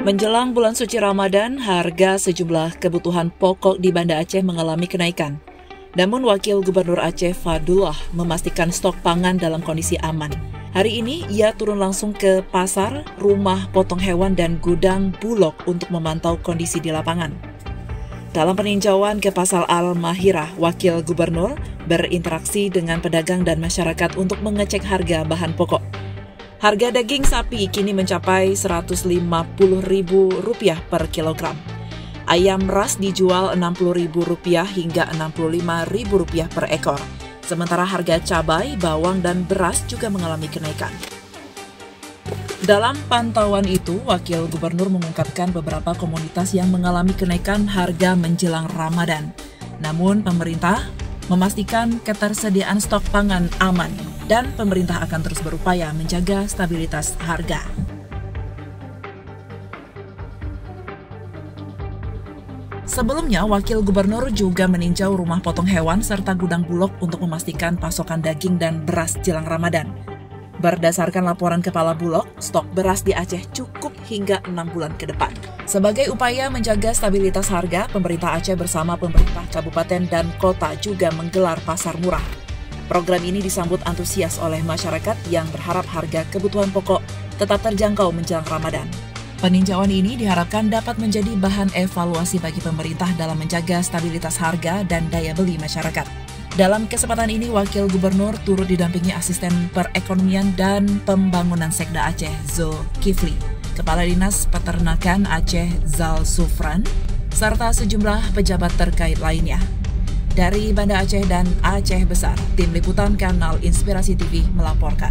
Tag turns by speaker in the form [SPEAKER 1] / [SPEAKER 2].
[SPEAKER 1] Menjelang bulan suci Ramadan, harga sejumlah kebutuhan pokok di Banda Aceh mengalami kenaikan. Namun Wakil Gubernur Aceh Fadullah memastikan stok pangan dalam kondisi aman. Hari ini ia turun langsung ke pasar, rumah potong hewan dan gudang Bulog untuk memantau kondisi di lapangan. Dalam peninjauan ke Pasar Al-Mahirah, Wakil Gubernur berinteraksi dengan pedagang dan masyarakat untuk mengecek harga bahan pokok. Harga daging sapi kini mencapai Rp150.000 per kilogram. Ayam ras dijual Rp60.000 hingga Rp65.000 per ekor. Sementara harga cabai, bawang, dan beras juga mengalami kenaikan. Dalam pantauan itu, Wakil Gubernur mengungkapkan beberapa komoditas yang mengalami kenaikan harga menjelang Ramadan. Namun, pemerintah memastikan ketersediaan stok pangan aman dan pemerintah akan terus berupaya menjaga stabilitas harga. Sebelumnya, Wakil Gubernur juga meninjau rumah potong hewan serta gudang Bulog untuk memastikan pasokan daging dan beras jelang Ramadan. Berdasarkan laporan Kepala Bulog, stok beras di Aceh cukup hingga 6 bulan ke depan. Sebagai upaya menjaga stabilitas harga, pemerintah Aceh bersama pemerintah kabupaten dan kota juga menggelar pasar murah. Program ini disambut antusias oleh masyarakat yang berharap harga kebutuhan pokok tetap terjangkau menjelang Ramadan. Peninjauan ini diharapkan dapat menjadi bahan evaluasi bagi pemerintah dalam menjaga stabilitas harga dan daya beli masyarakat. Dalam kesempatan ini, Wakil Gubernur turut didampingi Asisten Perekonomian dan Pembangunan Sekda Aceh, Zulkifli, Kepala Dinas Peternakan Aceh, Zal Sufran, serta sejumlah pejabat terkait lainnya. Dari Banda Aceh dan Aceh Besar, Tim Liputan Kanal Inspirasi TV melaporkan.